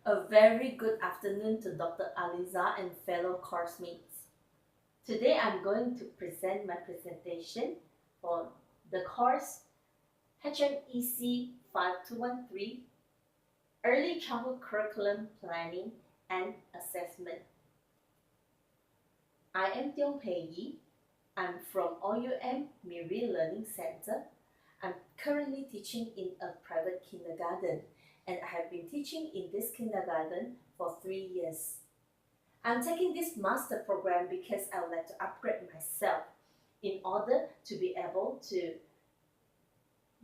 A very good afternoon to Dr. Aliza and fellow coursemates. Today I'm going to present my presentation for the course HMEC 5213 Early Childhood Curriculum Planning and Assessment. I am Tiong Pei Yi. I'm from OUM Miri Learning Center. I'm currently teaching in a private kindergarten, and I have been teaching in this kindergarten for 3 years. I'm taking this master program because I would like to upgrade myself in order to be able to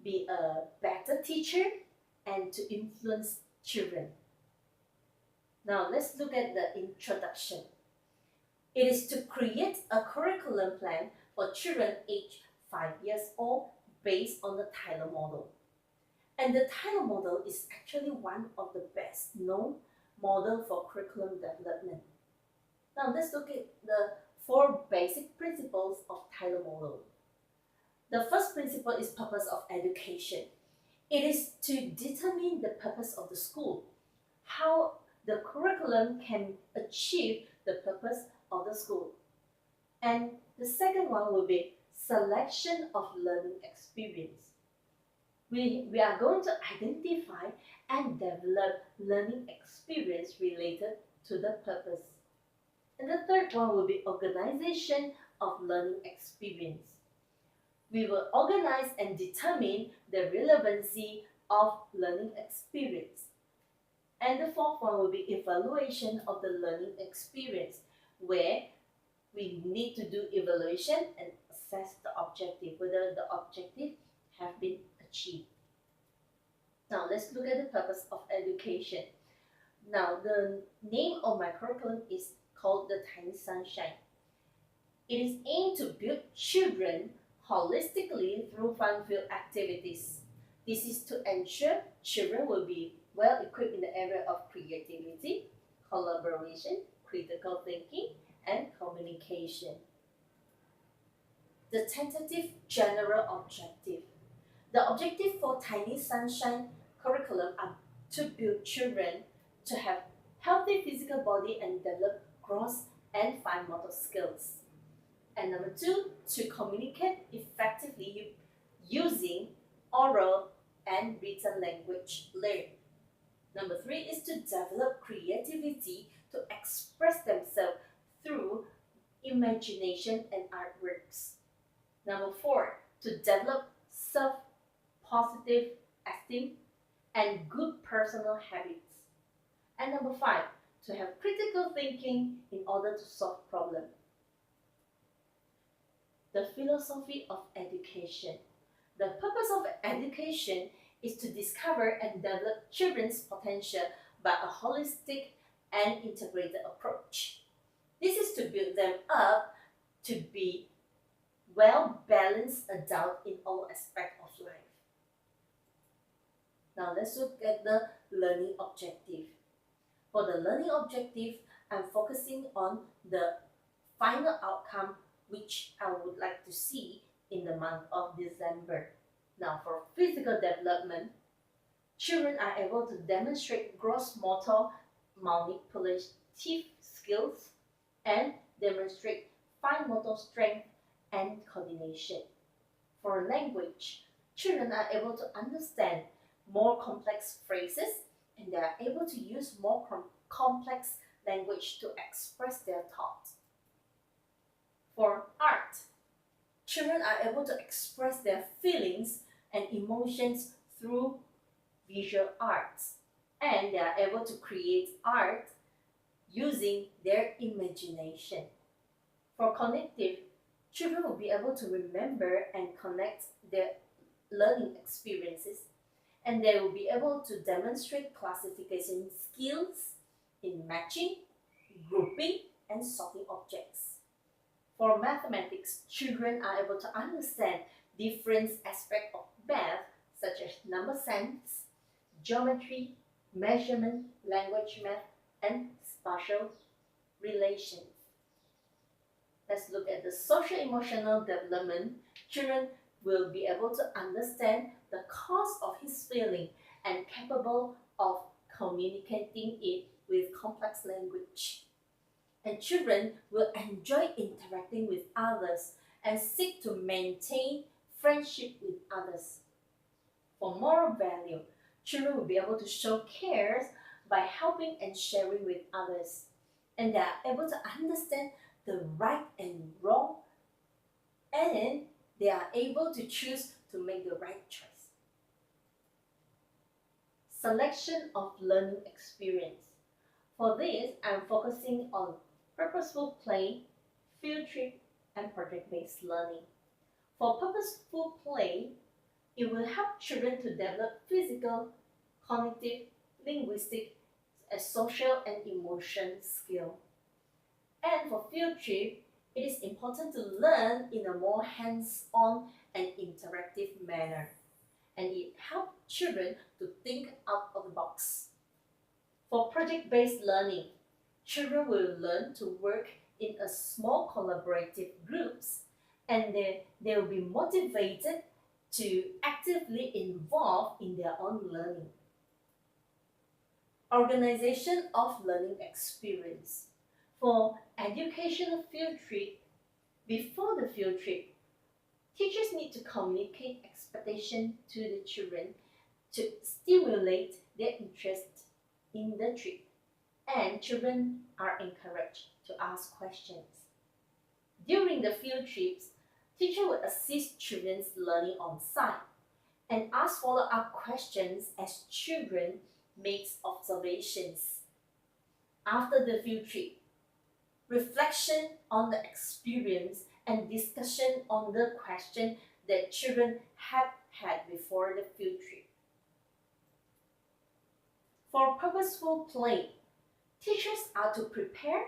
be a better teacher and to influence children. Now let's look at the introduction. It is to create a curriculum plan for children aged 5 years old based on the Tyler model. And the Tyler model is actually one of the best known model for curriculum development. Now let's look at the 4 basic principles of Tyler model. The first principle is purpose of education. It is to determine the purpose of the school, how the curriculum can achieve the purpose of the school. And the second one will be selection of learning experience. We are going to identify and develop learning experience related to the purpose. And the third one will be organization of learning experience. We will organize and determine the relevancy of learning experience. And the fourth one will be evaluation of the learning experience, where we need to do evaluation and assess the objective, whether the objective have been achieved. Now let's look at the purpose of education. Now the name of my curriculum is called the Tiny Sunshine. It is aimed to build children holistically through fun-filled activities. This is to ensure children will be well equipped in the area of creativity, collaboration, critical thinking, and communication. The tentative general objective. The objective for Tiny Sunshine curriculum are to build children to have healthy physical body and develop gross and fine motor skills. And number 2, to communicate effectively using oral and written language learning. Number 3 is to develop creativity to express themselves through imagination and artworks. Number 4, to develop self-positive esteem and good personal habits. And number 5, to have critical thinking in order to solve problems. The philosophy of education. The purpose of education is to discover and develop children's potential by a holistic and integrated approach. This is to build them up to be well-balanced adult in all aspects of life. Now let's look at the learning objective. For the learning objective, I'm focusing on the final outcome which I would like to see in the month of December. Now for physical development, children are able to demonstrate gross motor manipulative skills and demonstrate fine motor strength and coordination. For language, children are able to understand more complex phrases and they are able to use more complex language to express their thoughts. For art, children are able to express their feelings and emotions through visual arts, and they are able to create art using their imagination. For cognitive, children will be able to remember and connect their learning experiences, and they will be able to demonstrate classification skills in matching, grouping, and sorting objects. For mathematics, children are able to understand different aspects of math such as number sense, geometry, measurement, language math, and spatial relations. Let's look at the social-emotional development. Children will be able to understand the cause of his feeling and capable of communicating it with complex language. And children will enjoy interacting with others and seek to maintain friendship with others. For moral value, children will be able to show care by helping and sharing with others. And they are able to understand the right and wrong, and they are able to choose to make the right choice. Selection of learning experience. For this, I'm focusing on purposeful play, field trip, and project-based learning. For purposeful play, it will help children to develop physical, cognitive, linguistic, and social and emotion skill. And for field trip, it is important to learn in a more hands-on and interactive manner. And it helps children to think out of the box. For project-based learning, children will learn to work in a small collaborative groups, and they will be motivated to actively involve in their own learning. Organization of learning experience. For educational field trip, before the field trip, teachers need to communicate expectation to the children to stimulate their interest in the trip, and children are encouraged to ask questions. During the field trips, teacher will assist children's learning on site and ask follow-up questions as children make observations. After the field trip, reflection on the experience and discussion on the question that children had before the field trip. For purposeful play, teachers are to prepare,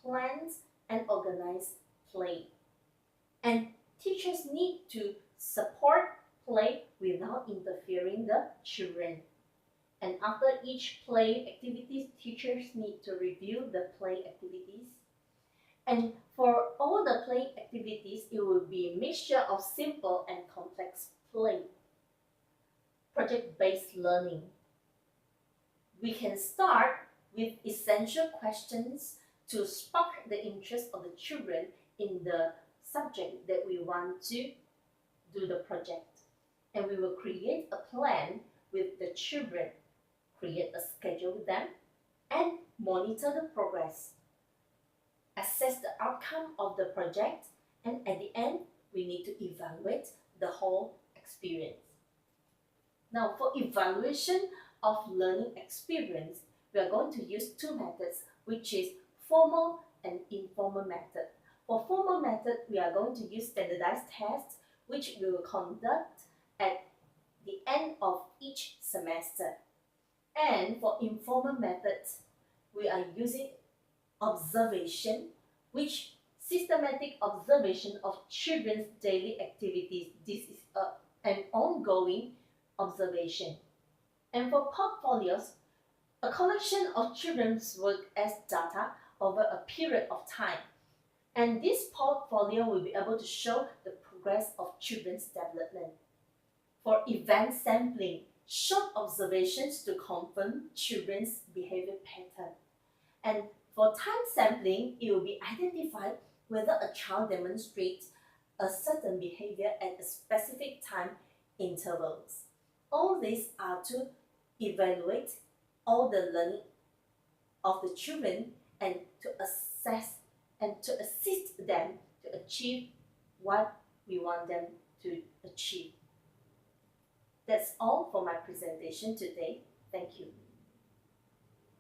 plan, and organize play. And teachers need to support play without interfering the children. And after each play activities, teachers need to review the play activities. And for all the play activities, it will be a mixture of simple and complex play. Project-based learning. We can start with essential questions to spark the interest of the children in the subject that we want to do the project. And we will create a plan with the children, create a schedule with them, and monitor the progress. Assess the outcome of the project, and at the end, we need to evaluate the whole experience. Now, for evaluation of learning experience, we are going to use two methods, which is formal and informal method. For formal method, we are going to use standardized tests, which we will conduct at the end of each semester. And for informal methods, we are using observation, which systematic observation of children's daily activities. This is an ongoing observation. And for portfolios, a collection of children's work as data over a period of time. And this portfolio will be able to show the progress of children's development. For event sampling, short observations to confirm children's behavior pattern. And for time sampling, it will be identified whether a child demonstrates a certain behavior at a specific time intervals. All these are to evaluate all the learning of the children and to assess and to assist them to achieve what we want them to achieve. That's all for my presentation today. Thank you.